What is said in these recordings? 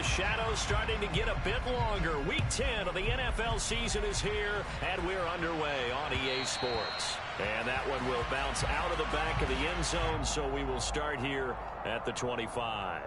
the shadows starting to get a bit longer. Week 10 of the NFL season is here, and we're underway on EA Sports. And that one will bounce out of the back of the end zone, so we will start here at the 25.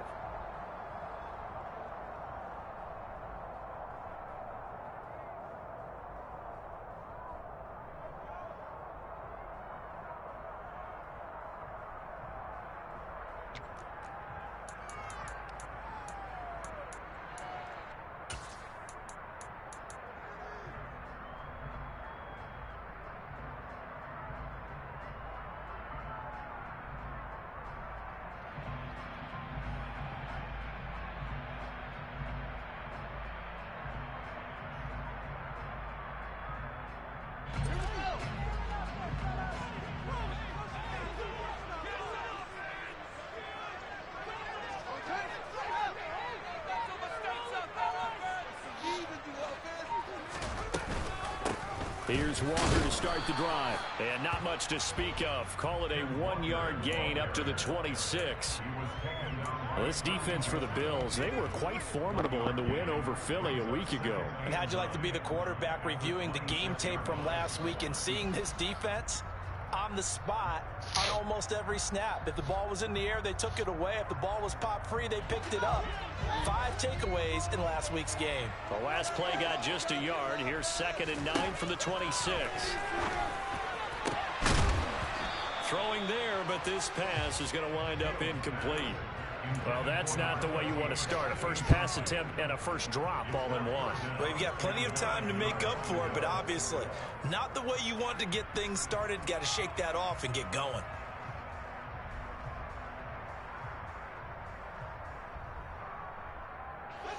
Here's Walker to start the drive. And not much to speak of. Call it a 1-yard gain up to the 26. Well, this defense for the Bills, they were quite formidable in the win over Philly a week ago. And how'd you like to be the quarterback reviewing the game tape from last week and seeing this defense on the spot on almost every snap? If the ball was in the air, they took it away. If the ball was popped free, they picked it up. 5 takeaways in last week's game. The last play got just a yard. Here's 2nd and 9 from the 26. Throwing there, but this pass is going to wind up incomplete. Well, that's not the way you want to start. A first pass attempt and a first drop all in one. Well, you've got plenty of time to make up for it, but obviously not the way you want to get things started. Got to shake that off and get going.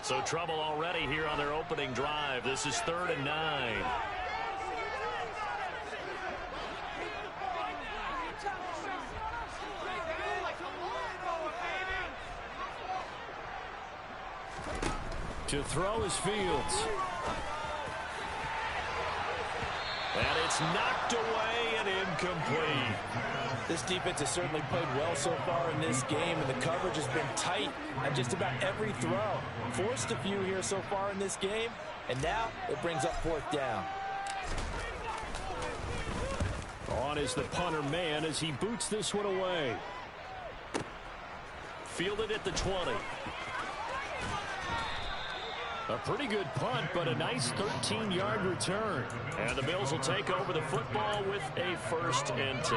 So trouble already here on their opening drive. This is 3rd and 9. To throw is Fields. And it's knocked away and incomplete. This defense has certainly played well so far in this game, and the coverage has been tight on just about every throw. Forced a few here so far in this game, and now it brings up 4th down. On is the punter man as he boots this one away. Fielded at the 20. A pretty good punt, but a nice 13-yard return. And the Bills will take over the football with a 1st and 10.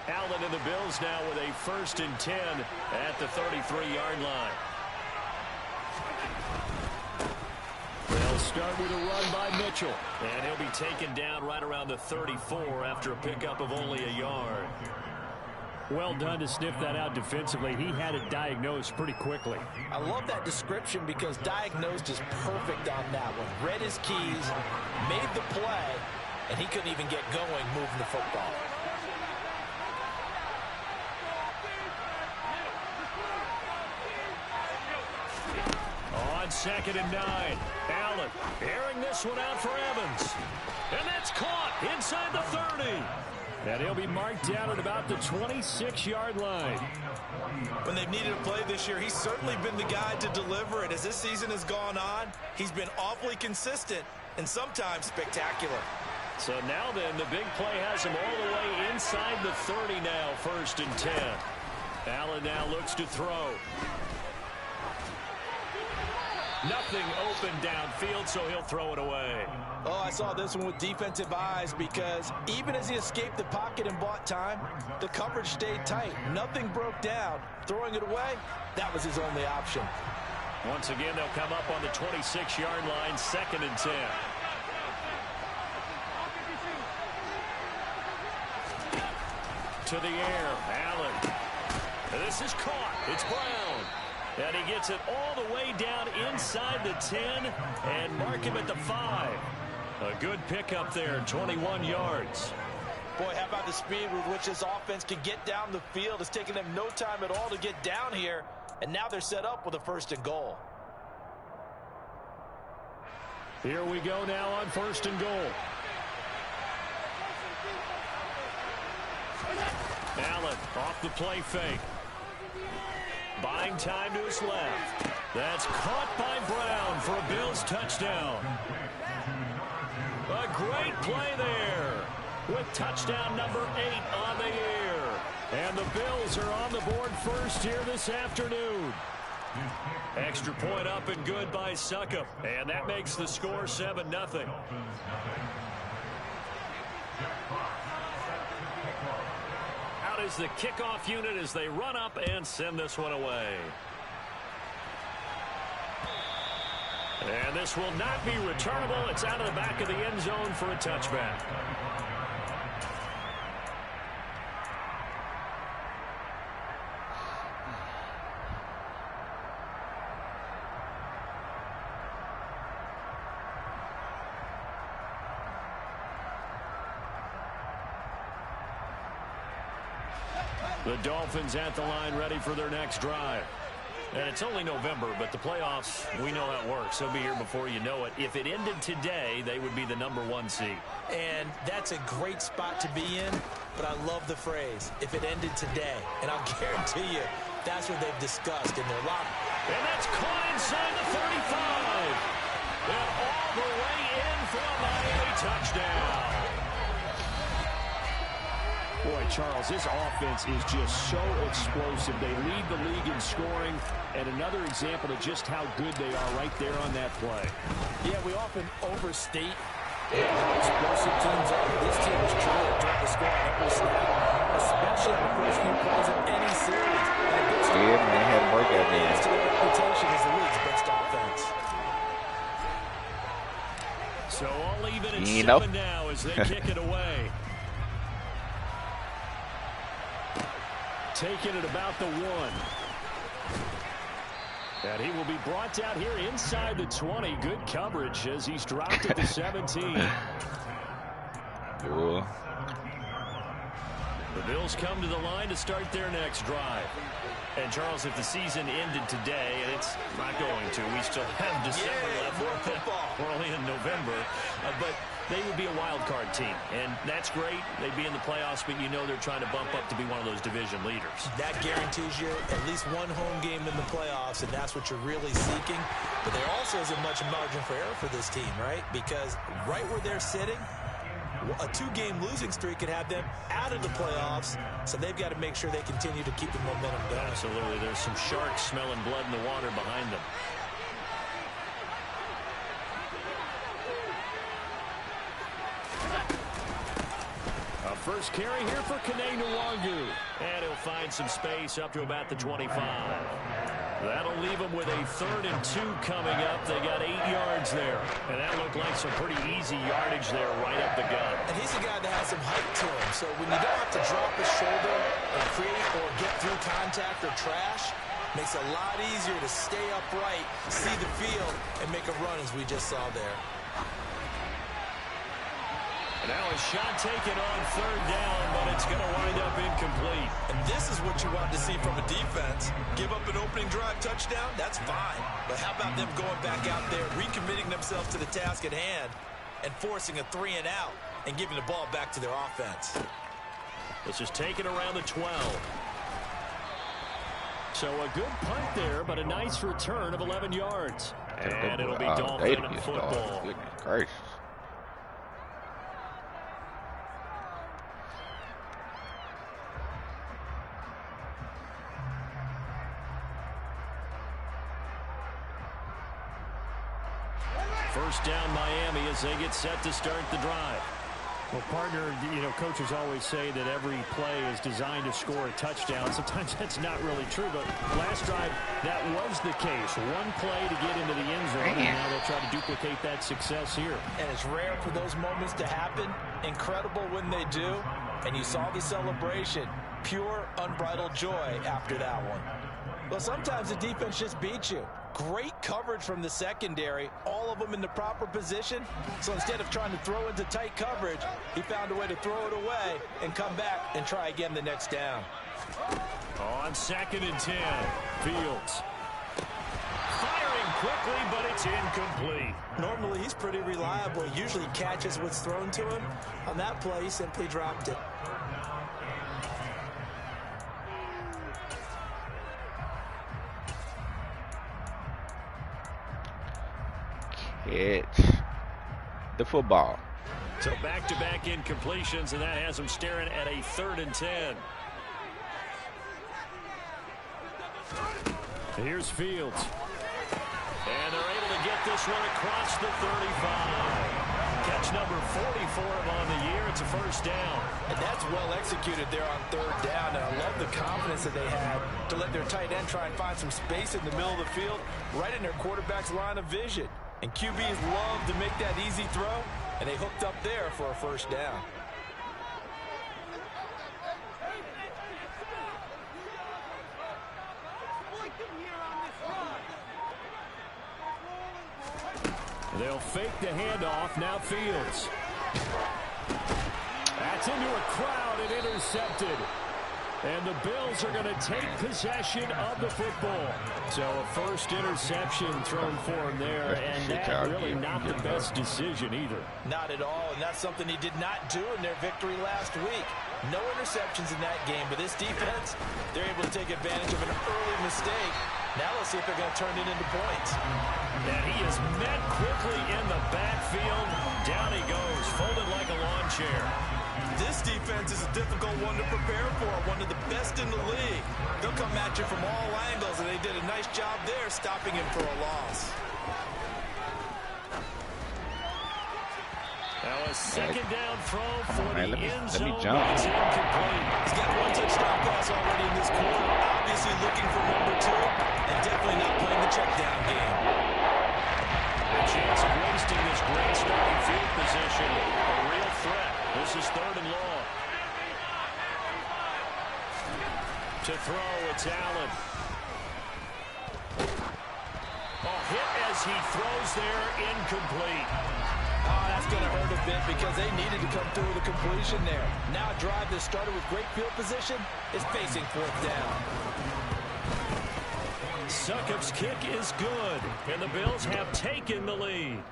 Allen and the Bills now with a 1st and 10 at the 33-yard line. They'll start with a run by Mitchell. And he'll be taken down right around the 34 after a pickup of only a yard. Well done to sniff that out defensively. He had it diagnosed pretty quickly. I love that description because diagnosed is perfect on that one. Read his keys, made the play, and he couldn't even get going moving the football. On 2nd and 9, Allen airing this one out for Evans. And that's caught inside the 30. And he'll be marked down at about the 26-yard line. When they've needed a play this year, he's certainly been the guy to deliver it. As this season has gone on, he's been awfully consistent and sometimes spectacular. So now then, the big play has him all the way inside the 30 now, 1st and 10. Allen now looks to throw. Nothing open downfield, so he'll throw it away. Oh, I saw this one with defensive eyes because even as he escaped the pocket and bought time, the coverage stayed tight. Nothing broke down. Throwing it away, that was his only option. Once again, they'll come up on the 26-yard line, 2nd and 10. To the air, Allen. This is caught. It's Brown. And he gets it all the way down inside the 10 and mark him at the 5. A good pickup there, 21 yards. Boy, how about the speed with which this offense can get down the field? It's taken them no time at all to get down here, and now they're set up with a 1st and goal. Here we go now on 1st and goal. Allen off the play fake. Buying time to his left. That's caught by Brown for a Bills touchdown. A great play there with touchdown number 8 on the year. And the Bills are on the board first here this afternoon. Extra point up and good by Succop. And that makes the score 7-0. Out is the kickoff unit as they run up and send this one away. And this will not be returnable. It's out of the back of the end zone for a touchback. The Dolphins at the line ready for their next drive. And it's only November, but the playoffs, we know how it works. They'll be here before you know it. If it ended today, they would be the #1 seed. And that's a great spot to be in, but I love the phrase, if it ended today. And I'll guarantee you, that's what they've discussed in their locker. And that's caught inside the 35. And all the way in for a Miami touchdown. Boy, Charles, this offense is just so explosive. They lead the league in scoring, and another example of just how good they are right there on that play. Yeah, we often overstate how explosive teams are. This team is truly a threat to score on every snap, especially in the first few plays of any series. Yeah, man, they had a breakout game. Adds to their reputation as the league's best offense. So all even at 7 now as they kick it away. Taking it about the 1. And he will be brought down here inside the 20. Good coverage as he's dropped at the 17. Cool. The Bills come to the line to start their next drive. And, Charles, if the season ended today, and it's not going to, we still have December left. We're only in November. But they would be a wild card team, and that's great. They'd be in the playoffs, but you know they're trying to bump up to be one of those division leaders. That guarantees you at least one home game in the playoffs, and that's what you're really seeking. But there also isn't much margin for error for this team, right? Because right where they're sitting, a 2-game losing streak could have them out of the playoffs, so they've got to make sure they continue to keep the momentum going. Absolutely. There's some sharks smelling blood in the water behind them. A first carry here for Kene Nwangu. And he'll find some space up to about the 25. That'll leave them with a 3rd and 2 coming up. They got 8 yards there. And that looked like some pretty easy yardage there right up the gut. And he's a guy that has some height to him. So when you don't have to drop his shoulder and create or get through contact or trash, makes it a lot easier to stay upright, see the field, and make a run as we just saw there. And now a shot taken on 3rd down, but it's going to wind up incomplete. And this is what you want to see from a defense. Give up an opening drive touchdown, that's fine. But how about them going back out there, recommitting themselves to the task at hand, and forcing a 3 and out, and giving the ball back to their offense. This is taken around the 12. So a good punt there, but a nice return of 11 yards. And it'll be Dolphin football. Goodness gracious. First down Miami as they get set to start the drive. Well, partner, you know, coaches always say that every play is designed to score a touchdown. Sometimes that's not really true, but last drive, that was the case. One play to get into the end zone, and now they'll try to duplicate that success here. And it's rare for those moments to happen. Incredible when they do. And you saw the celebration. Pure, unbridled joy after that one. Well, sometimes the defense just beats you. Great coverage from the secondary, all of them in the proper position. So instead of trying to throw into tight coverage, he found a way to throw it away and come back and try again the next down. On 2nd and 10, Fields. Firing quickly, but it's incomplete. Normally, he's pretty reliable. He usually catches what's thrown to him. On that play, he simply dropped it. It's the football. So back-to-back incompletions, and that has them staring at a 3rd and 10. Here's Fields. And they're able to get this one across the 35. Catch number 44 on the year. It's a 1st down. And that's well executed there on 3rd down. And I love the confidence that they had to let their tight end try and find some space in the middle of the field, right in their quarterback's line of vision. And QBs love to make that easy throw, and they hooked up there for a 1st down. They'll fake the handoff. Now Fields. That's into a crowd and intercepted. And the Bills are going to take possession of the football. So a 1st interception thrown for him there, and that really not the best decision either. Not at all, and that's something he did not do in their victory last week. No interceptions in that game, but this defense, they're able to take advantage of an early mistake. Now let's see if they're going to turn it into points. And he is met quickly in the backfield. Down he goes, folded like a lawn chair. This defense is a difficult one to prepare for, one of the best in the league. They'll come at you from all angles, and they did a nice job there stopping him for a loss. Now a 2nd down throw for the end zone. Let me jump. It's incomplete. He's got 1 touchdown pass already in this quarter. Obviously looking for number 2, and definitely not playing the check down game. A chance of wasting this great starting field position. A real threat. This is 3rd and long. To throw, it's Allen. A hit as he throws there, incomplete. Oh, that's going to hurt a bit because they needed to come through with a completion there. Now a drive that started with great field position is facing 4th down. Succop's kick is good, and the Bills have taken the lead.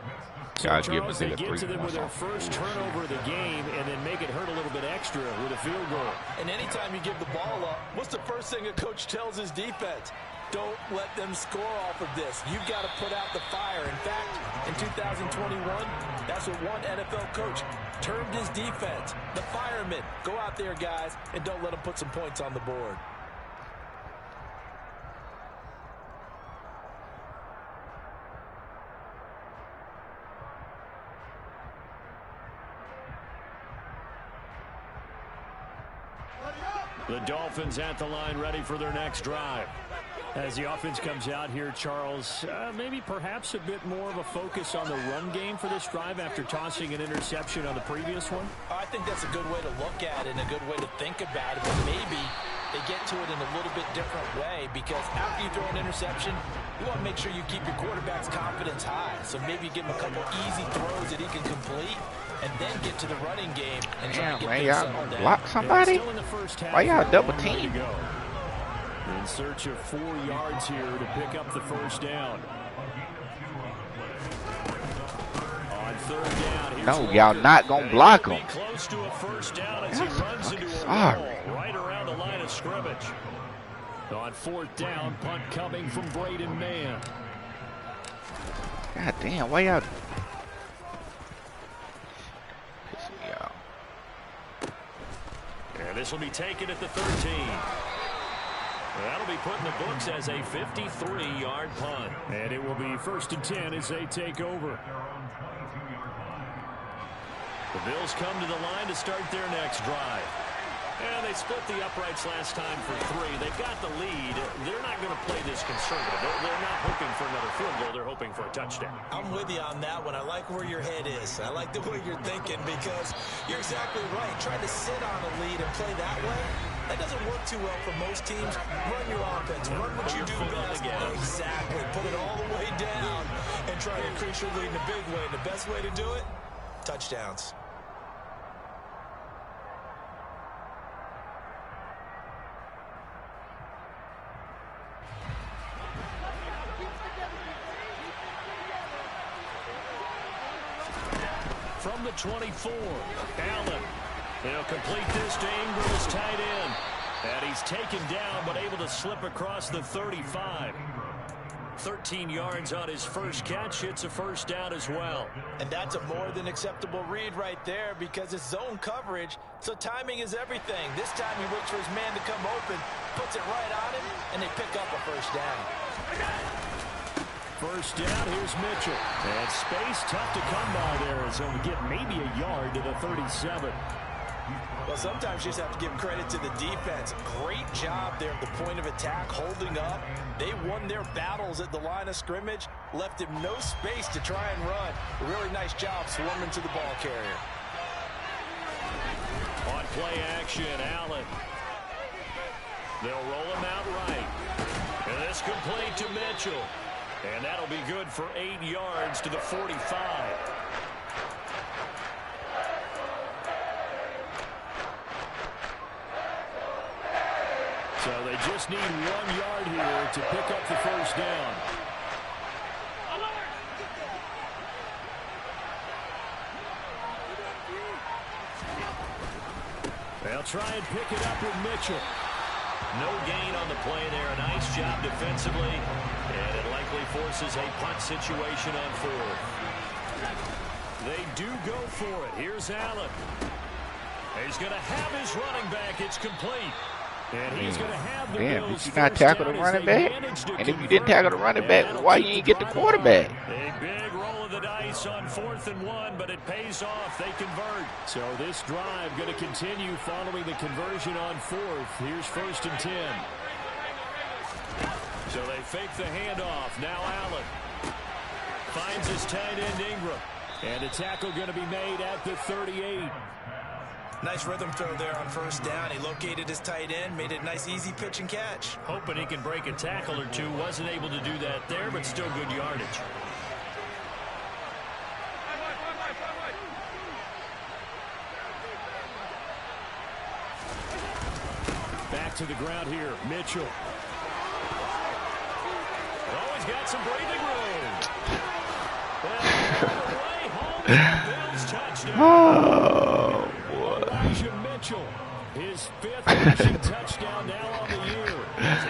So Charles, they get to them with their 1st turnover of the game and then make it hurt a little bit extra with a field goal. And anytime you give the ball up, what's the first thing a coach tells his defense? Don't let them score off of this. You've got to put out the fire. In fact, in 2021, that's what one NFL coach termed his defense. The firemen. Go out there, guys, and don't let them put some points on the board. The Dolphins at the line, ready for their next drive. As the offense comes out here, Charles, maybe perhaps a bit more of a focus on the run game for this drive after tossing an interception on the previous one? I think that's a good way to look at it and a good way to think about it, but maybe they get to it in a little bit different way, because after you throw an interception, you want to make sure you keep your quarterback's confidence high. So maybe you give him a couple easy throws that he can complete, and then get to the running game and try to get things settled down. Block somebody? Why y'all double team? In search of 4 yards here to pick up the 1st down. On 3rd down, no, y'all not gonna block him. Close to a 1st down as he runs into a wall right around the line of scrimmage. On 4th down, punt coming from Braden Mann. God damn, why y'all? Piss me off. And this will be taken at the 13. That'll be put in the books as a 53-yard punt. And it will be 1st and 10 as they take over. The Bills come to the line to start their next drive. And they split the uprights last time for 3. They've got the lead. They're not going to play this conservative. They're not hoping for another field goal. They're hoping for a touchdown. I'm with you on that one. I like where your head is. I like the way you're thinking, because you're exactly right. Trying to sit on a lead and play that way, that doesn't work too well for most teams. Run your offense. Run what you do best. Exactly. Put it all the way down and try to increase your lead in a big way. And the best way to do it, touchdowns. From the 24, Allen. They'll complete this to Ingram's tight end. And he's taken down, but able to slip across the 35. 13 yards on his first catch. It's a first down as well. And that's a more than acceptable read right there because it's zone coverage, so timing is everything. This time he waits for his man to come open, puts it right on him, and they pick up a first down. First down, here's Mitchell. And space tough to come by there as he'll get maybe a yard to the 37. Well, sometimes you just have to give credit to the defense. Great job there at the point of attack, holding up. They won their battles at the line of scrimmage, left him no space to try and run. A really nice job swarming to the ball carrier. On play action, Allen. They'll roll him out right. And this complete to Mitchell. And that'll be good for 8 yards to the 45. So they just need 1 yard here to pick up the first down. They'll try and pick it up with Mitchell. No gain on the play there. A nice job defensively. And it likely forces a punt situation on fourth. They do go for it. Here's Allen. He's going to have his running back. It's complete. And he's going to have the Damn, Bills did you not tackle the running back? And if you didn't tackle the running back, why you ain't get the quarterback? A big roll of the dice on 4th and 1, but it pays off. They convert. So this drive going to continue following the conversion on 4th. Here's 1st and 10. So they fake the handoff. Now Allen finds his tight end Ingram. And a tackle going to be made at the 38. Nice rhythm throw there on first down. He located his tight end, made it a nice easy pitch and catch. Hoping he can break a tackle or two. Wasn't able to do that there, but still good yardage. Back to the ground here, Mitchell. Oh, he's got some breathing room. And way home, Bills touchdown. Oh, boy. Elijah Mitchell, his 5th rushing touchdown now on the year.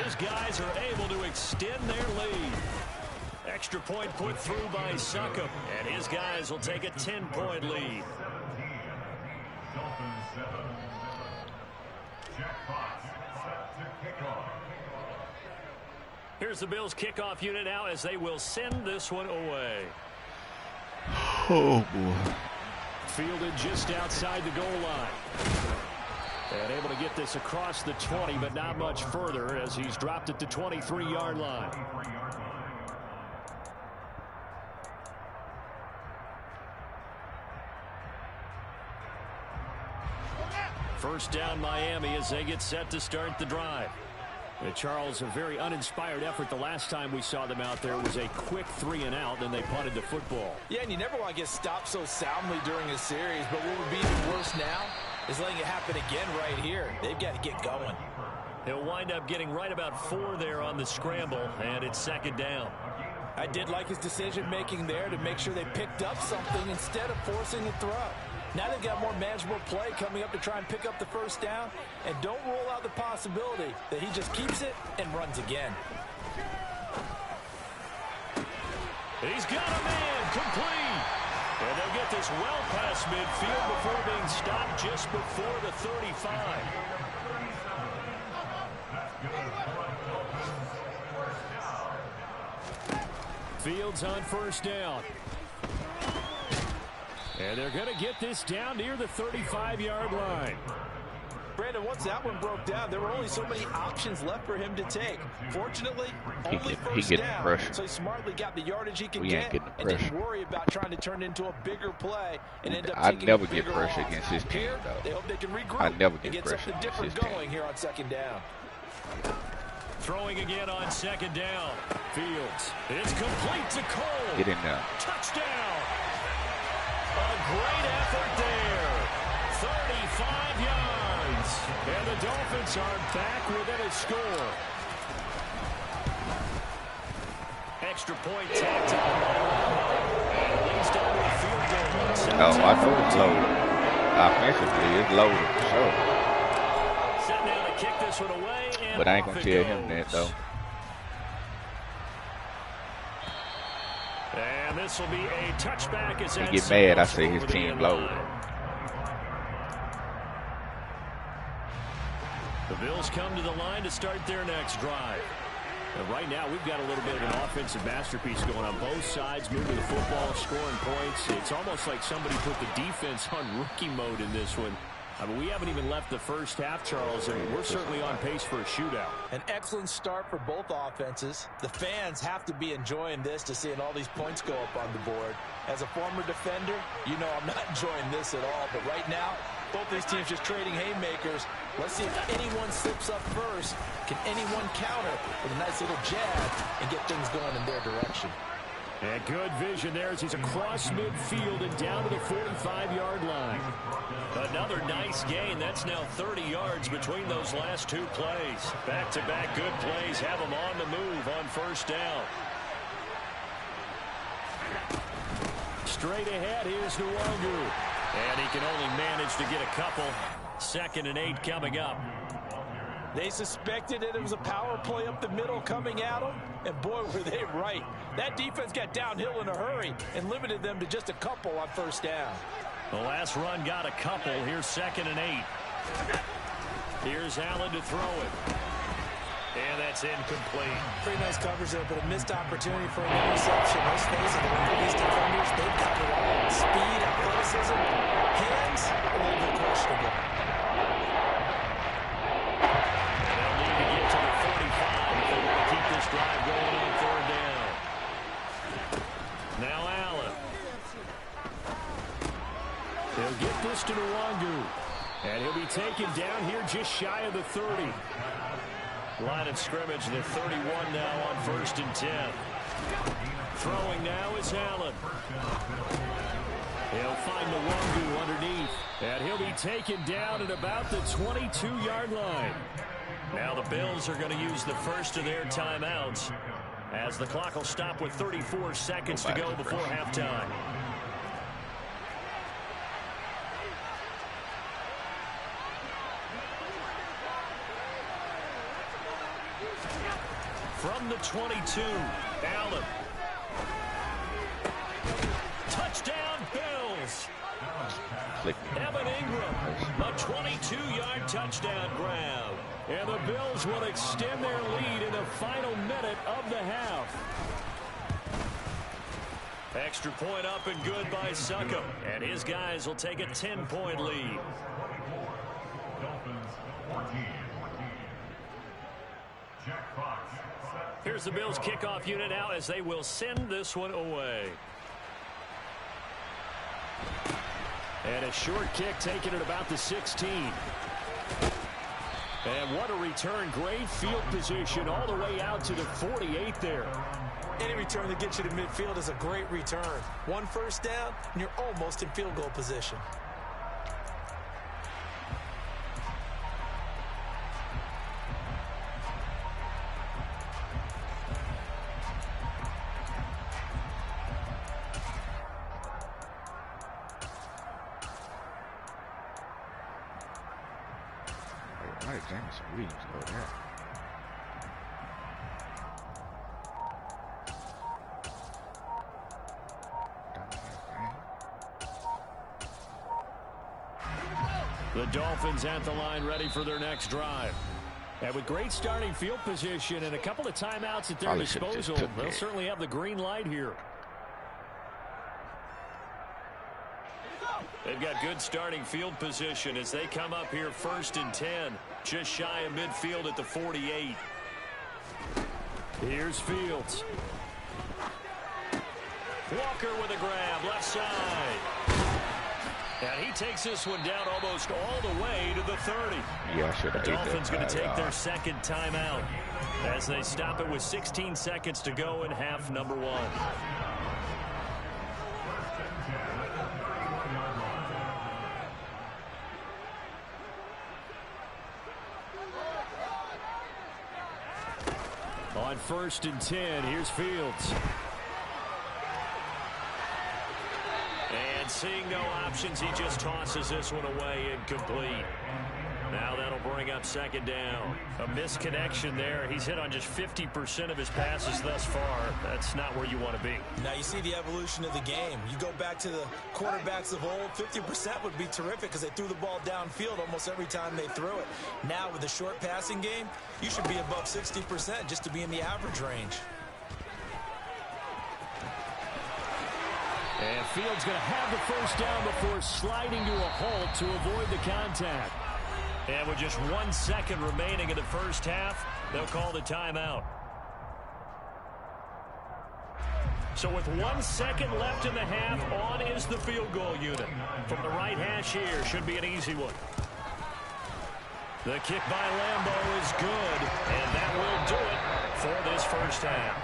His guys are able to extend their lead. Extra point put through by Succop, and his guys will take a 10-point lead. Dolphins 7. Jackpot set to kick off. Here's the Bills kickoff unit now as they will send this one away. Oh, boy. Fielded just outside the goal line. And able to get this across the 20, but not much further as he's dropped it to 23-yard line. First down Miami as they get set to start the drive. Charles, a very uninspired effort. The last time we saw them out there was a quick 3 and out, then they punted the football. Yeah, and you never want to get stopped so soundly during a series, but what would be even worse now is letting it happen again right here. They've got to get going. He'll wind up getting right about 4 there on the scramble, and it's 2nd down. I did like his decision-making there to make sure they picked up something instead of forcing a throw. Now they've got more manageable play coming up to try and pick up the first down, and don't rule out the possibility that he just keeps it and runs again. He's got a man complete. And they'll get this well past midfield before being stopped just before the 35. Fields on first down. And they're going to get this down near the 35-yard line. Brandon, once that one broke down, there were only so many options left for him to take. Fortunately, only first down, pressure. so he smartly got the yardage he could We ain't get getting and pressure. didn't worry about trying to turn it into a bigger play and end up I taking never a get bigger pressure loss. against his team, Here, though. they hope they can regroup I never and get get pressure something against different his team. going here on 2nd down. Throwing again on 2nd down. Fields. It's complete to Cole. Get in there. Touchdown. A great effort there. 35 yards. And the Dolphins are back within a score. Extra point tacked on. And it leads down to a field goal. Oh, I know it's loaded. Offensively, it's loaded for sure. Setting down to kick this one away. And But I ain't going off to it tell him goes. that, though. this will be a touchback as he get mad, I say his team low. The Bills come to the line to start their next drive. And right now, we've got a little bit of an offensive masterpiece going on both sides, moving the football, scoring points. It's almost like somebody put the defense on rookie mode in this one. I mean, we haven't even left the first half, Charles, and we're certainly on pace for a shootout. An excellent start for both offenses. The fans have to be enjoying this to seeing all these points go up on the board. As a former defender, you know I'm not enjoying this at all. But right now, both these teams just trading haymakers. Let's see if anyone slips up first. Can anyone counter with a nice little jab and get things going in their direction? And good vision there as he's across midfield and down to the 45-yard line. Another nice gain. That's now 30 yards between those last two plays. Back-to-back good plays have them on the move on first down. Straight ahead, here's Nwangu. And he can only manage to get a couple. 2nd and 8 coming up. They suspected that it was a power play up the middle coming at them, and boy, were they right. That defense got downhill in a hurry and limited them to just a couple on first down. The last run got a couple. Here's 2nd and 8. Here's Allen to throw it. And that's incomplete. Pretty nice coverage there, but a missed opportunity for an interception. Let's face it, the these defenders, they've got it all. Speed, athleticism, hands, a little bit questionable. Drive going on 3rd down. Now Allen. He'll get this to Nwangu. And he'll be taken down here just shy of the 30. Line of scrimmage, the 31 now on 1st and 10. Throwing now is Allen. He'll find Nwangu underneath. And he'll be taken down at about the 22-yard line. Now the Bills are going to use the first of their timeouts as the clock will stop with 34 seconds to go before halftime. From the 22, Allen. Touchdown, Bills. Evan Ingram, a 22-yard touchdown grab. And the Bills will extend their lead in the final minute of the half. Extra point up and good by Suckham. And his guys will take a 10-point lead. Dolphins 14. Jack Fox. Here's the Bills kickoff unit now as they will send this one away. And a short kick taken at about the 16. And what a return. Great field position all the way out to the 48 there. Any return that gets you to midfield is a great return. 1 first down, and you're almost in field goal position. The Dolphins at the line ready for their next drive. And with great starting field position and a couple of timeouts at their disposal, they'll certainly have the green light here. They've got good starting field position as they come up here 1st and 10, just shy of midfield at the 48. Here's Fields. Walker with a grab, left side. And he takes this one down almost all the way to the 30. Yeah, I should have. The Dolphins going to take their second timeout as they stop it with 16 seconds to go in half number 1. On 1st and 10, here's Fields. And seeing no options, he just tosses this one away incomplete. Now that'll bring up second down. A misconnection there. He's hit on just 50% of his passes thus far. That's not where you want to be. Now you see the evolution of the game. You go back to the quarterbacks of old, 50% would be terrific because they threw the ball downfield almost every time they threw it. Now with the short passing game, you should be above 60% just to be in the average range. And Fields going to have the first down before sliding to a halt to avoid the contact. And with just 1 second remaining in the first half, they'll call the timeout. So with 1 second left in the half, on is the field goal unit. From the right hash here, should be an easy one. The kick by Lambeau is good, and that will do it for this first half.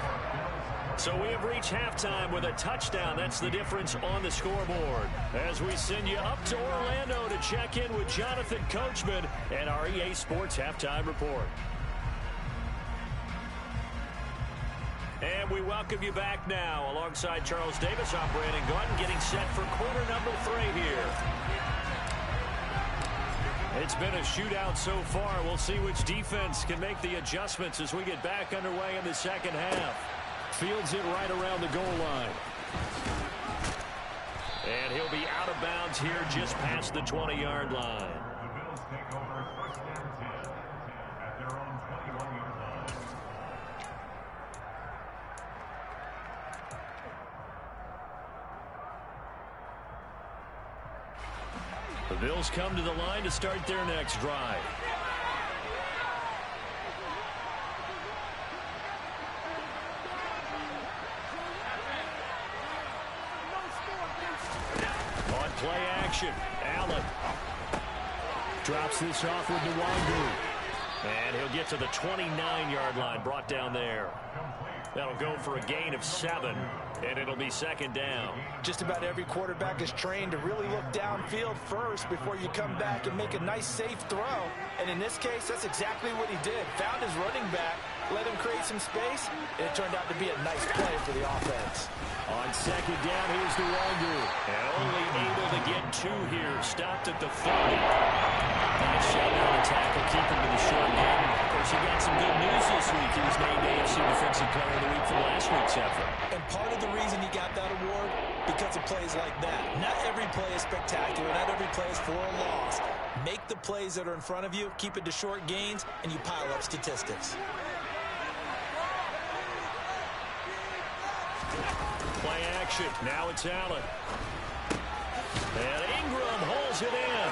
So we have reached halftime with a touchdown. That's the difference on the scoreboard. As we send you up to Orlando to check in with Jonathan Coachman and our EA Sports Halftime Report. And we welcome you back now. Alongside Charles Davis, I'm Brandon Gaudin, getting set for quarter number 3 here. It's been a shootout so far. We'll see which defense can make the adjustments as we get back underway in the second half. Fields it right around the goal line. And he'll be out of bounds here just past the 20-yard line. The Bills take over first and 10 at their own 21-yard line. The Bills come to the line to start their next drive. Play action. Allen drops this off with Nwangu. And he'll get to the 29-yard line, brought down there. That'll go for a gain of 7, and it'll be second down. Just about every quarterback is trained to really look downfield first before you come back and make a nice, safe throw. And in this case, that's exactly what he did. Found his running back, let him create some space, and it turned out to be a nice play for the offense. On second down, here's Nwangu. And only able to get 2 here. Stopped at the 30. Nice shot down the tackle, keep him to the short game. Of course, he got some good news this week. He was named AFC Defensive Player of the Week for last week's effort. And part of the reason he got that award, because of plays like that. Not every play is spectacular. Not every play is for a loss. Make the plays that are in front of you, keep it to short gains, and you pile up statistics. Play action. Now it's Allen. And Ingram holds it in.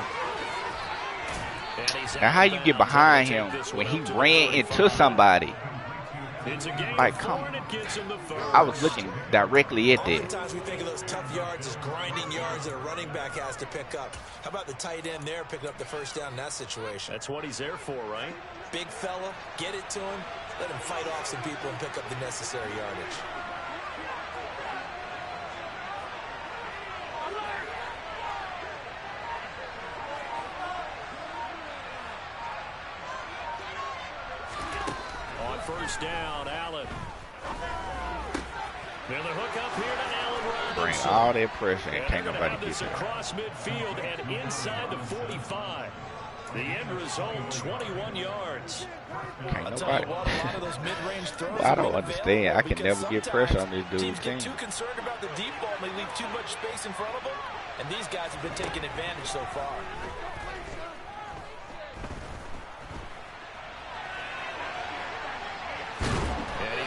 Now, how you get behind him when he ran into somebody? Like, come on. I was looking directly at that. Oftentimes we think of those tough yards as grinding yards that a running back has to pick up. How about the tight end there picking up the first down in that situation? That's what he's there for, right? Big fella, get it to him, let him fight off some people and pick up the necessary yardage. First down, Allen. Now the hook up here to Allen Bring Robinson. all that pressure and can't nobody Have get this it. across midfield and inside the 45. The end result, 21 yards. Can't I'll tell you nobody. what, a lot of those mid-range throws I don't are understand. I can because never get pressure on this sometimes dude's teams get team. too concerned about the deep ball and they leave too much space in front of them. And these guys have been taking advantage so far.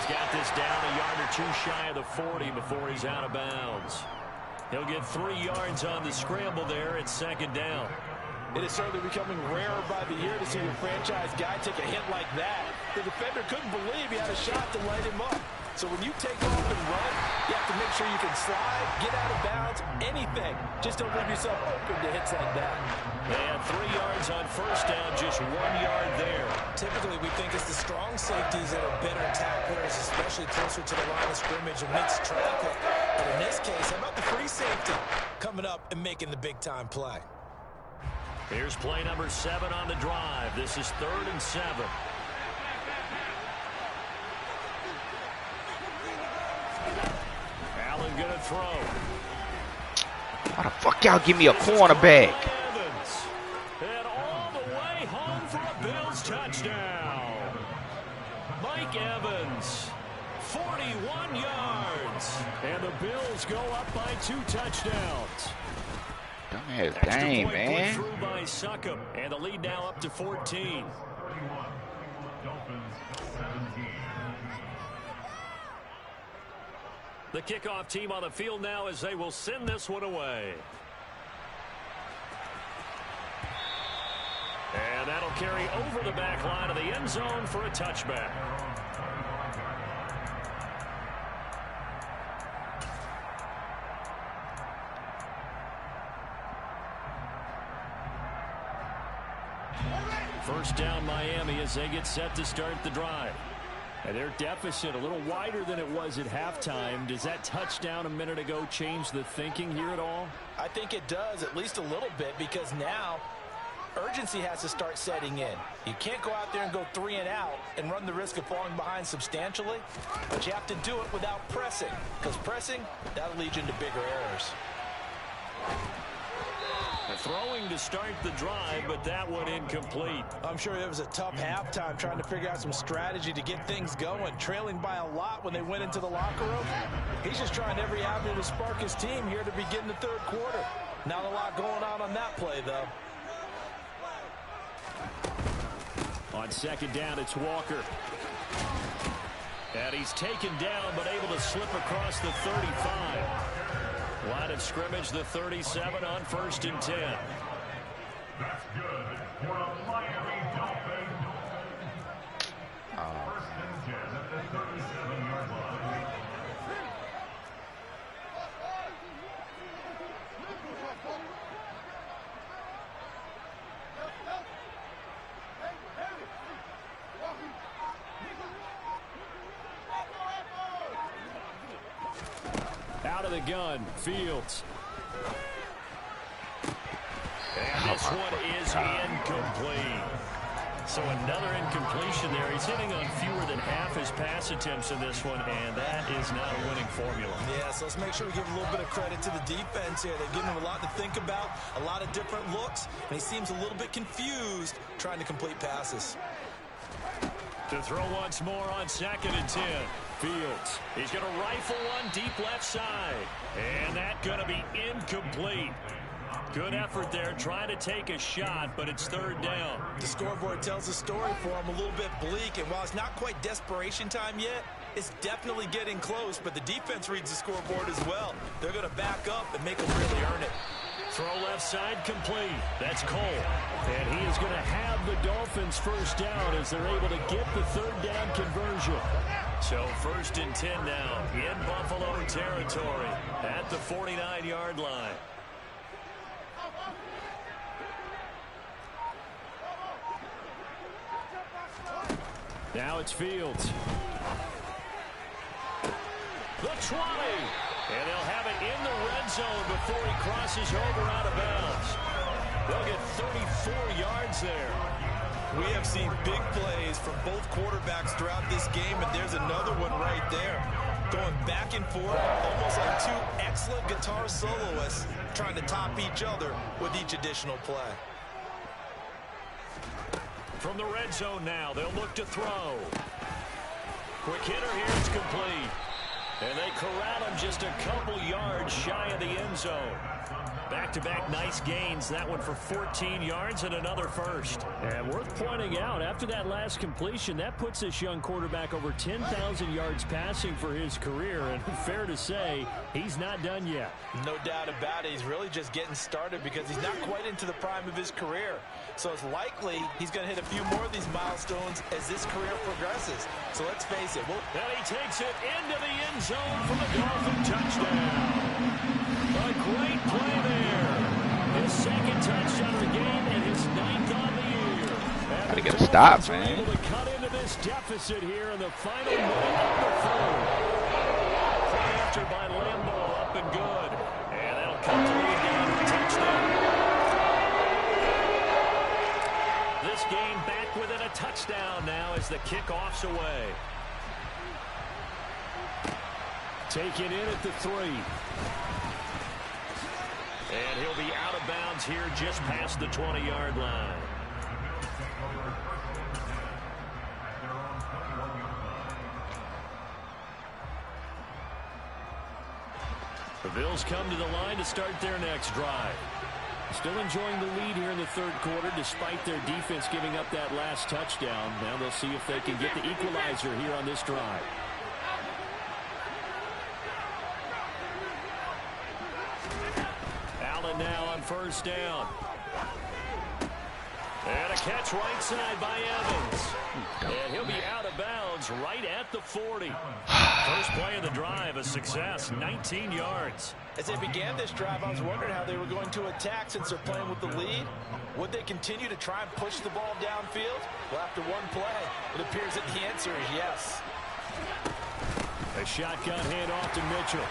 Got this down a yard or 2 shy of the 40 before he's out of bounds. He'll get 3 yards on the scramble there at second down. It is certainly becoming rarer by the year to see a franchise guy take a hit like that. The defender couldn't believe he had a shot to light him up. So when you take off and run, you have to make sure you can slide, get out of bounds, anything. Just don't leave yourself open to hits like that. They had 3 yards on first down, just 1 yard there. Typically, we think it's the strong safeties that are better tacklers, especially closer to the line of scrimmage amidst traffic. But in this case, how about the free safety coming up and making the big-time play? Here's play number 7 on the drive. This is 3rd and 7. Allen gonna throw. Why the fuck y'all give me a cornerback? And all the way home. 21 yards. And the Bills go up by 2 touchdowns. Dumbass game, man. Through by Succop, and the lead now up to 14. Dolphins 17. The kickoff team on the field now as they will send this one away. And that'll carry over the back line of the end zone for a touchback. First down Miami as they get set to start the drive. And their deficit a little wider than it was at halftime. Does that touchdown a minute ago change the thinking here at all? I think it does, at least a little bit, because now urgency has to start setting in. You can't go out there and go 3 and out and run the risk of falling behind substantially, but you have to do it without pressing, because pressing, that'll lead you into bigger errors. Throwing to start the drive, but that one incomplete. I'm sure it was a tough halftime trying to figure out some strategy to get things going, trailing by a lot when they went into the locker room. He's just trying every avenue to spark his team here to begin the third quarter. Not a lot going on that play, though. On second down, it's Walker. And he's taken down, but able to slip across the 35. Line of scrimmage, the 37 on 1st and 10. That's good for the Miami Dolphins. First and 10 at the 37-yard line. Out of the gun, Fields. And this one is incomplete. So another incompletion there. He's hitting on fewer than half his pass attempts in this one, and that is not a winning formula. Yeah, so let's make sure we give a little bit of credit to the defense here. They've given him a lot to think about, a lot of different looks, and he seems a little bit confused trying to complete passes. To throw once more on 2nd and 10. Fields. He's going to rifle one deep left side. And that's going to be incomplete. Good effort there, trying to take a shot, but it's 3rd down. The scoreboard tells a story for him, a little bit bleak, and while it's not quite desperation time yet, it's definitely getting close, but the defense reads the scoreboard as well. They're going to back up and make them really earn it. Throw left side complete. That's Cole. And he is going to have the Dolphins first down as they're able to get the 3rd down conversion. So 1st and 10 now in Buffalo territory at the 49-yard line. Now it's Fields. The 20. And they'll have it in the red zone before he crosses over out of bounds. They'll get 34 yards there. We have seen big plays from both quarterbacks throughout this game, and there's another one right there. Going back and forth, almost like 2 excellent guitar soloists trying to top each other with each additional play. From the red zone now, they'll look to throw. Quick hitter here, it's complete. And they corral him just a couple yards shy of the end zone. Back-to-back nice gains. That one for 14 yards and another first. And worth pointing out, after that last completion, that puts this young quarterback over 10,000 yards passing for his career. And fair to say, he's not done yet. No doubt about it. He's really just getting started because he's not quite into the prime of his career. So it's likely he's going to hit a few more of these milestones as this career progresses. So let's face it. And he takes it into the end zone for the Dolphin touchdown. A great play there. His 2nd touchdown of the game and his 9th on the year. And Gotta get a stop, man. Able to cut into this deficit here in the final minute of the 3rd. Play after by Lambo, up and good. And that'll cut the lead down to a touchdown. This game back within a touchdown now as the kickoff's away. Taken in at the 3. And he'll be out of bounds here just past the 20-yard line. The Bills come to the line to start their next drive. Still enjoying the lead here in the third quarter despite their defense giving up that last touchdown. Now they'll see if they can get the equalizer here on this drive. Allen now on first down. And a catch right side by Evans. And he'll be out of bounds right at the 40. First play of the drive, a success, 19 yards. As they began this drive, I was wondering how they were going to attack since they're playing with the lead. Would they continue to try and push the ball downfield? Well, after one play, it appears that the answer is yes. A shotgun handoff to Mitchell.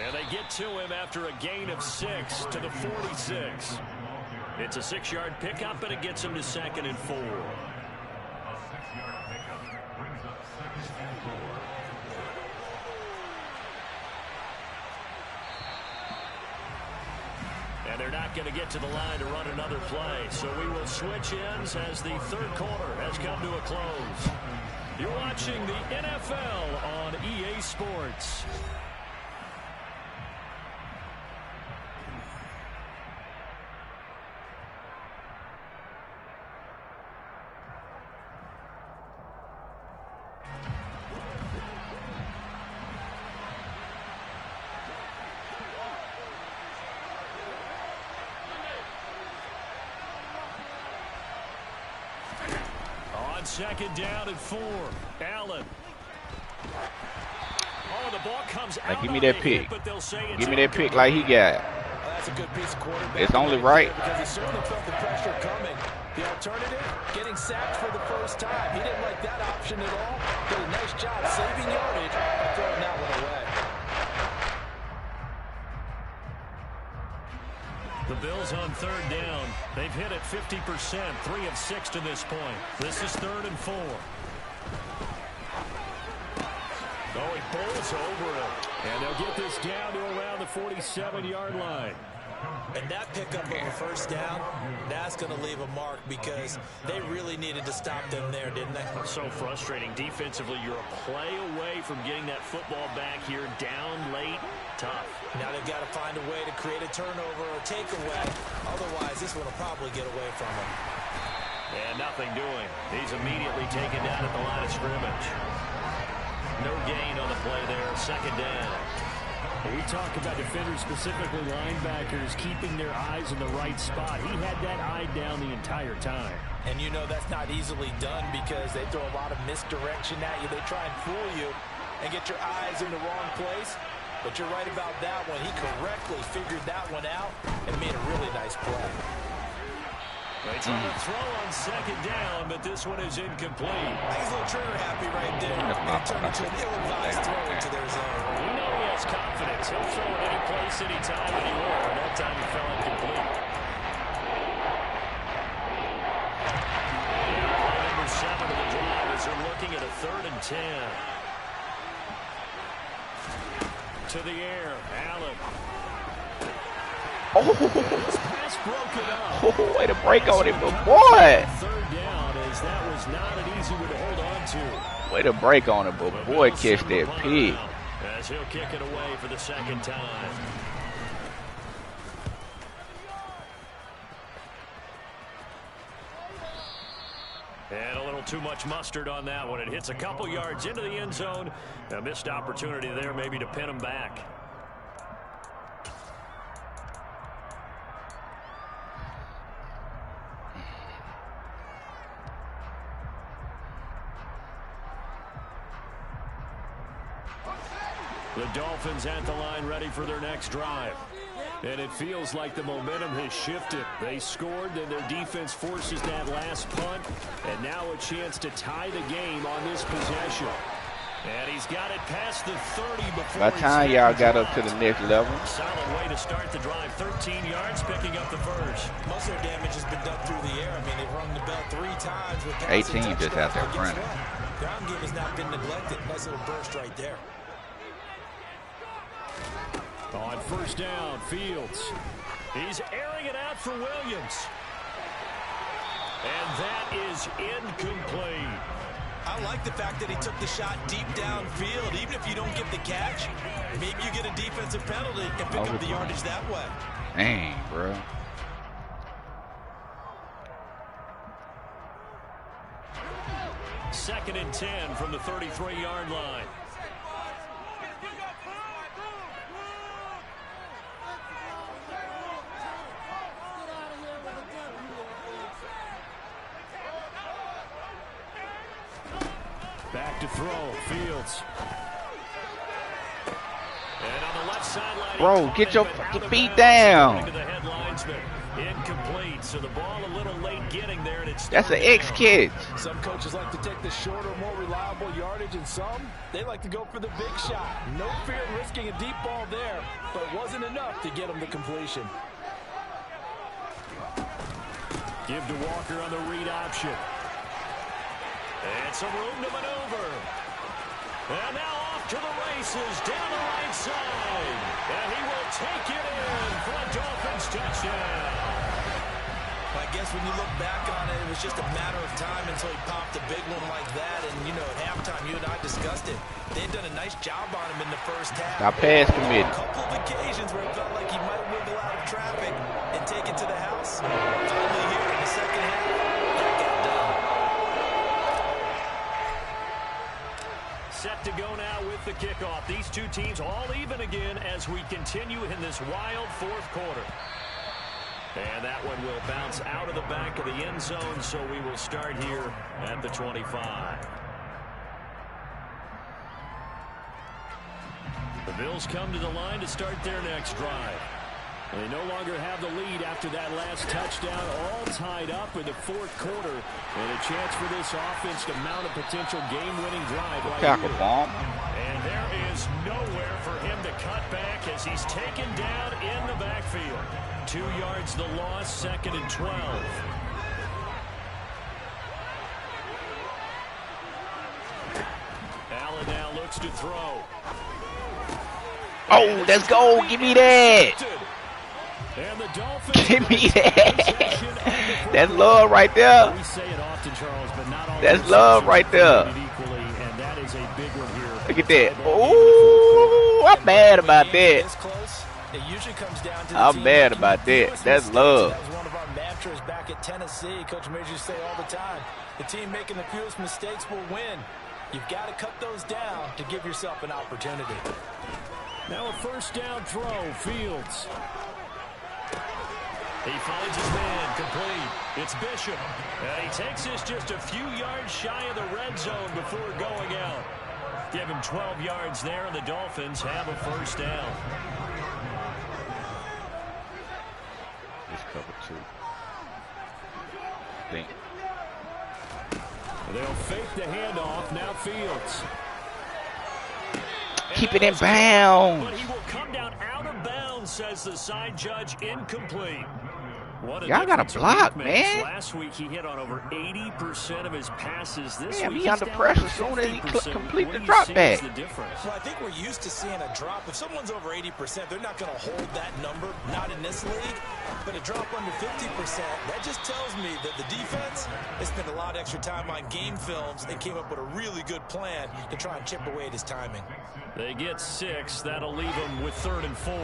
And they get to him after a gain of 6 to the 46. It's a 6-yard pickup, and it gets him to 2nd and 4. And they're not going to get to the line to run another play. So we will switch ends as the third quarter has come to a close. You're watching the NFL on EA Sports. Second down and 4. Allen. Oh, the ball comes out. Now give me that pick. Give me that pick like he got. That's a good piece of quarterback. It's only right. Because he certainly felt the pressure coming. The alternative, getting sacked for the first time. He didn't like that option at all. Did a nice job saving yardage by throwing that one away. The Bills on third down. They've hit it 50%, 3 of 6 to this point. This is 3rd and 4. Oh, he bowls over it. And they'll get this down to around the 47-yard line. And that pickup of a first down, that's going to leave a mark because they really needed to stop them there, didn't they? So frustrating. Defensively, you're a play away from getting that football back here down late. Tough. Now they've got to find a way to create a turnover or takeaway. Otherwise, this one will probably get away from them. And nothing doing. He's immediately taken down at the line of scrimmage. No gain on the play there. Second down. We talk about defenders, specifically linebackers, keeping their eyes in the right spot. He had that eye down the entire time. And you know that's not easily done because they throw a lot of misdirection at you. They try and fool you and get your eyes in the wrong place. But you're right about that one. He correctly figured that one out and made a really nice play. They try to throw on second down, but this one is incomplete. I think he's a little trigger happy right there. And turned into an ill-advised throw into their zone. We know he has confidence. He'll throw it any place, anytime, anywhere. And that time he fell incomplete. Play number 7 of the drive as they're looking at a 3rd and 10. To the air, Allen. Oh, broken up. oh, way to break on him, but boy. Third down, as that was not an easy one to hold on to. Way to break on him, but boy, catch that pig. As he'll kick it away for the second time. And a little too much mustard on that one. It hits a couple yards into the end zone. A missed opportunity there maybe to pin him back. The Dolphins at the line ready for their next drive. And it feels like the momentum has shifted. They scored, then their defense forces that last punt. And now a chance to tie the game on this possession. And he's got it past the 30 before. By the time y'all got up to the next level. Solid way to start the drive. 13 yards, picking up the first. Most of their damage has been done through the air. I mean, they've rung the bell 3 times. With 18 just out there running. Ground game has not been neglected. Nice little burst right there. On first down, Fields. He's airing it out for Williams. And that is incomplete. I like the fact that he took the shot deep downfield. Even if you don't get the catch, maybe you get a defensive penalty and pick up the yardage that way. Dang, bro. Second and 10 from the 33-yard line. Back to throw, Fields. And on the left sideline, bro, get your fucking feet down. Incomplete, so the ball a little late getting there, and it's that's an X kid. Some coaches like to take the shorter, more reliable yardage, and some they like to go for the big shot. No fear in risking a deep ball there, but it wasn't enough to get him the completion. Give to Walker on the read option. And some room to maneuver. And now off to the races down the right side. And he will take it in for a Dolphins touchdown. I guess when you look back on it, it was just a matter of time until he popped a big one like that. And, you know, at halftime, you and I discussed it. They'd done a nice job on him in the first half. Stop pass committee. A couple of occasions where it felt like he might wiggle out of traffic and take it to the house. Finally here in the second half, that got done. Set to go now with the kickoff. These two teams all even again as we continue in this wild fourth quarter. And that one will bounce out of the back of the end zone, so we will start here at the 25. The Bills come to the line to start their next drive. They no longer have the lead after that last touchdown, all tied up in the fourth quarter. And a chance for this offense to mount a potential game-winning drive right tackle here. bomb. And there is nowhere for him to cut back as he's taken down in the backfield. 2 yards the loss, second and 12. Allen now looks to throw. Oh, let's go. Give me that. And the Dolphins Give me that. That's love right there. We say it often, Charles, but not all that's love right there. Equally, and that is a big one here. Look at that. Oh, I'm mad about that. It usually comes down to I'm mad about that. That's love. That was one of our mantras back at Tennessee. Coach Major say all the time, the team making the fewest mistakes will win. You've got to cut those down to give yourself an opportunity. Now a first down throw, Fields. He finds his man, complete. It's Bishop. And he takes this just a few yards shy of the red zone before going out. Give him 12 yards there, and the Dolphins have a first down. It's cover 2. Think. They'll fake the handoff. Now Fields. Keep it in bounds. But he will come down out of bounds, says the side judge. Incomplete. Y'all got to block, man. Last week he hit on over 80% of his passes. This Damn, week he under pressure as soon as he complete the drop back. Well, I think we're used to seeing a drop. If someone's over 80%, they're not going to hold that number, not in this league. But a drop under 50%, that just tells me that the defense has spent a lot of extra time on game films and came up with a really good plan to try and chip away at his timing. They get 6. That'll leave them with 3rd and 4.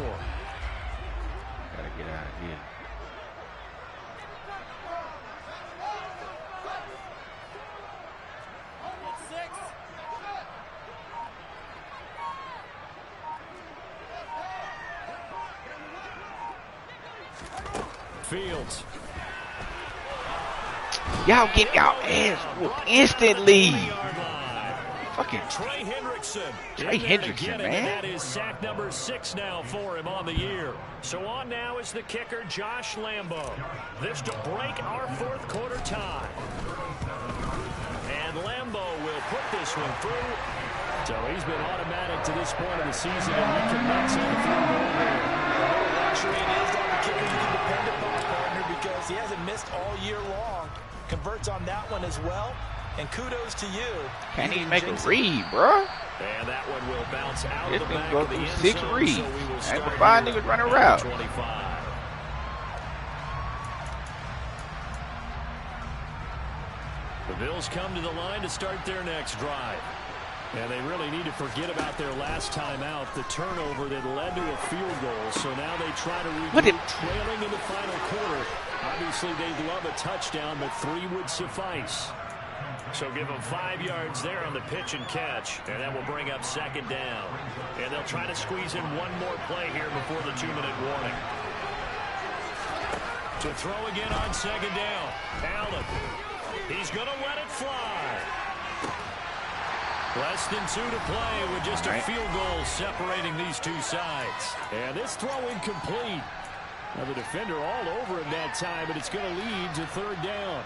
Gotta get out of here. Fields. Y'all get y'all ass whooped instantly. Fucking Trey Hendrickson. Man. That is sack number 6 now for him on the year. So on now is the kicker, Josh Lambo. This to break our fourth quarter tie. And Lambo will put this one through. So he's been automatic to this point of the season, and he connects on the field goal there. Luxury it is on the kicker you can depend upon, partner, because he hasn't missed all year long. Converts on that one as well. And kudos to you. Can't even make a read, bro. And that one will bounce out of the back go of the through end 6 zone, reads. so we will Ain't start but 5 here niggas running at route. 25. The Bills come to the line to start their next drive. And they really need to forget about their last time out, the turnover that led to a field goal. So now they try to regroup, trailing in the final quarter. Obviously, they'd love a touchdown, but 3 would suffice. So give them 5 yards there on the pitch and catch, and that will bring up second down. And they'll try to squeeze in one more play here before the 2-minute warning. To throw again on second down. Allen. He's going to let it fly. Less than 2 to play with just a field goal separating these two sides. And this throw incomplete. Now the defender all over him that time, but it's going to lead to third down.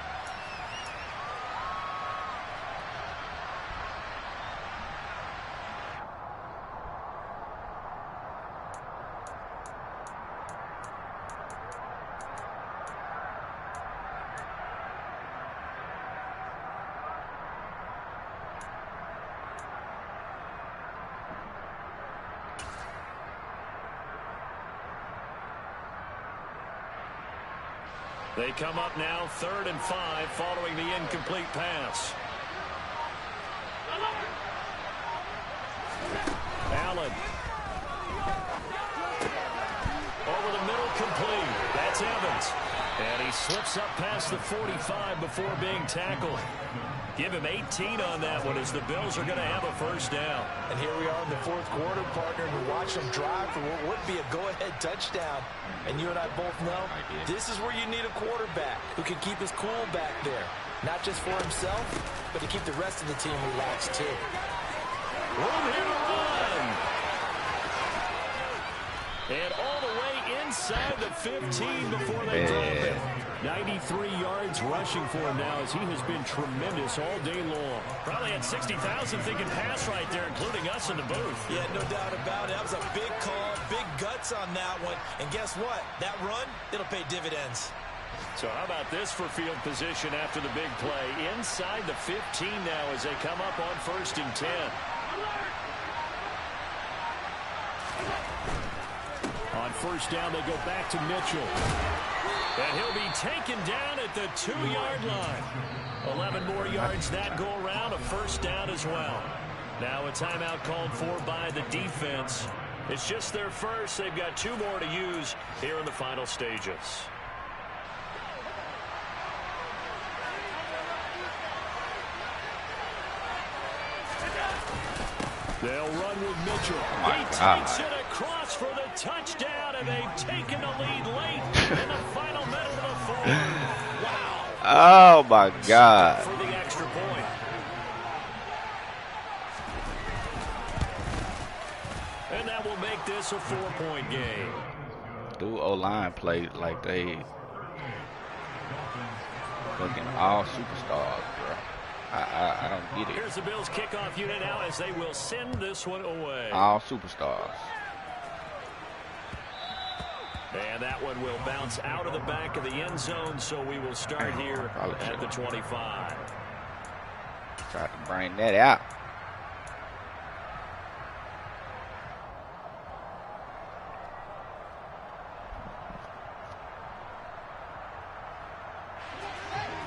They come up now 3rd and 5 following the incomplete pass. Allen. Over the middle, complete. That's Evans. And he slips up past the 45 before being tackled. Give him 18 on that one as the Bills are going to have a first down. And here we are in the 4th quarter, partner, and we watch them drive for what would be a go-ahead touchdown. And you and I both know this is where you need a quarterback who can keep his cool back there. Not just for himself, but to keep the rest of the team relaxed, too. Room here to run. And all the way inside the 15 before they drop it. 93 yards rushing for him now as he has been tremendous all day long. Probably had 60,000 thinking pass right there, including us in the booth. Yeah, no doubt about it. That was a big call, big guts on that one. And guess what? That run, it'll pay dividends. So how about this for field position after the big play? Inside the 15 now as they come up on 1st and 10. On 1st down, they go back to Mitchell. And he'll be taken down at the 2-yard line. 11 more yards that go around, a first down as well. Now a timeout called for by the defense. It's just their first. They've got 2 more to use here in the final stages. They'll run with Mitchell. He takes it across for the touchdown, and they've taken the lead late in the final minute of the 4th. Wow. Oh, my God. For the extra point. And that will make this a 4-point game. Do O-line play like they fucking all superstars, bro. I don't get it. Here's the Bills kickoff unit now as they will send this one away. All superstars. And that one will bounce out of the back of the end zone, so we will start here at the 25. Try to bring that out.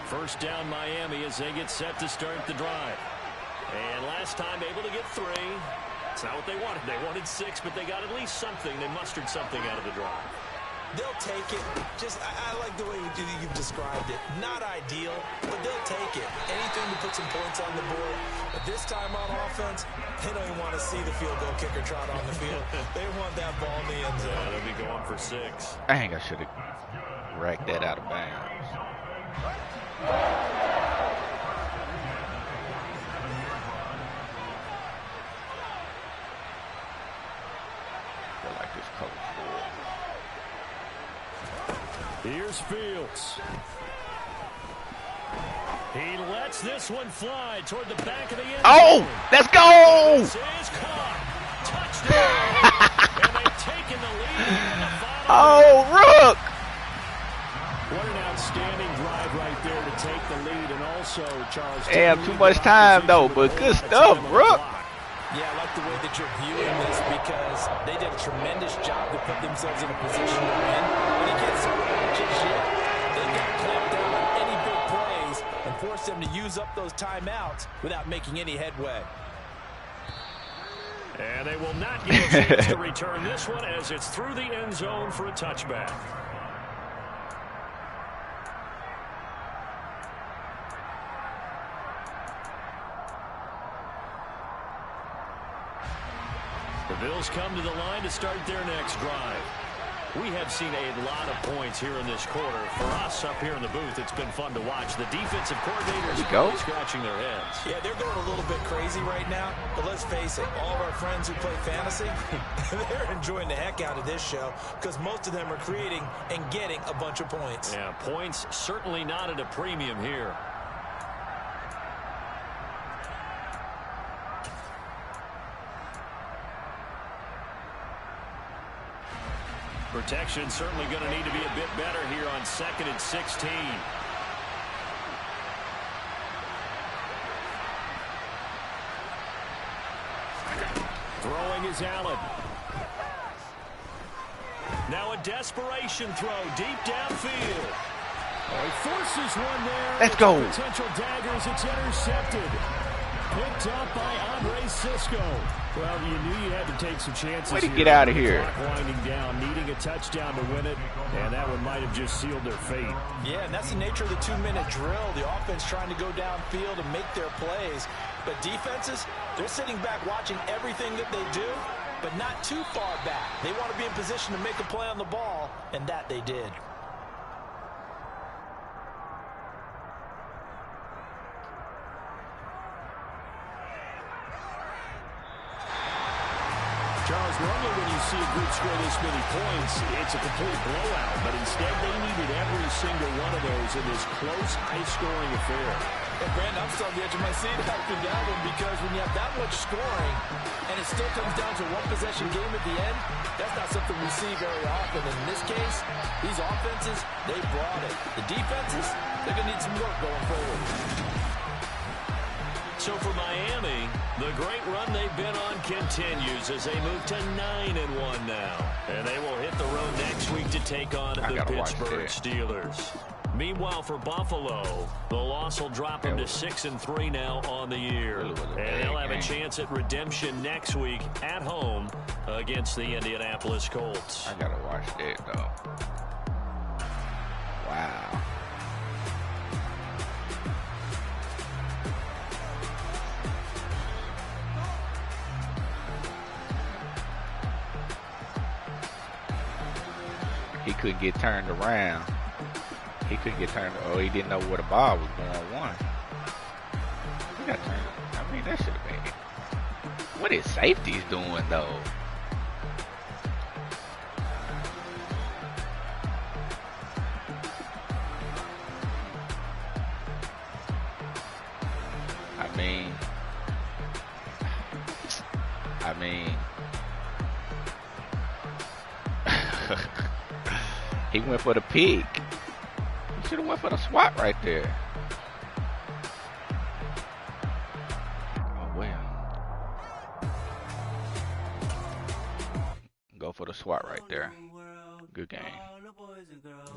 First down Miami as they get set to start the drive. And last time able to get 3. It's not what they wanted. They wanted 6, but they got at least something. They mustered something out of the drive. They'll take it. Just, I like the way you've described it. Not ideal, but they'll take it. Anything to put some points on the board. But this time on offense, they don't even want to see the field goal kicker trot on the field. They want that ball in the end zone. Yeah, they'll be going for 6. Dang, I should have racked that out of bounds. Feel like this color four. Here's Fields. He lets this one fly toward the back of the end zone. Oh, let's go! This is caught. Touchdown. And they've taken the lead in the final. Oh, Rook! What an outstanding drive right there to take the lead, and also, Charles. Damn, too much time, though, but good stuff, Rook. Yeah, I like the way that you're viewing this because they did a tremendous job to put themselves in a position to win. But you can't celebrate just yet. They've got to clamp down on any big plays and forced them to use up those timeouts without making any headway. And they will not get a chance to return this one as it's through the end zone for a touchback. The Bills come to the line to start their next drive. We have seen a lot of points here in this quarter. For us up here in the booth, it's been fun to watch. The defensive coordinators are scratching their heads. Yeah, they're going a little bit crazy right now. But let's face it, all of our friends who play fantasy, they're enjoying the heck out of this show because most of them are creating and getting a bunch of points. Yeah, points certainly not at a premium here. Protection certainly going to need to be a bit better here on 2nd and 16. Throwing is Allen. Now a desperation throw deep downfield. Oh, he forces one there. Let's go. Potential daggers. It's intercepted. Picked up by Andre Cisco. Well, you knew you had to take some chances. Way to get out of here. Winding down, needing a touchdown to win it, and that one might have just sealed their fate. Yeah, and that's the nature of the 2-minute drill. The offense trying to go downfield and make their plays. But defenses, they're sitting back watching everything that they do, but not too far back. They want to be in position to make a play on the ball, and that they did. Charles, normally when you see a group score this many points, it's a complete blowout. But instead, they needed every single one of those in this close, high-scoring affair. Hey, Brandon, I'm still on the edge of my seat after that one because when you have that much scoring and it still comes down to one-possession game at the end, that's not something we see very often. In this case, these offenses, they brought it. The defenses, they're going to need some work going forward. So for Miami, the great run they've been on continues as they move to 9-1 now. And they will hit the road next week to take on the Pittsburgh Steelers. Meanwhile, for Buffalo, the loss will drop them to 6-3 now on the year. And they'll have a chance at redemption next week at home against the Indianapolis Colts. I gotta watch that, though. Wow. He couldn't get turned around. He couldn't get turned. Oh, he didn't know where the ball was going. One. He got turned. I mean, that should have been. What is safeties doing though? I mean. He went for the pick. He should have went for the swat right there. Oh well. Go for the swat right there. Good game.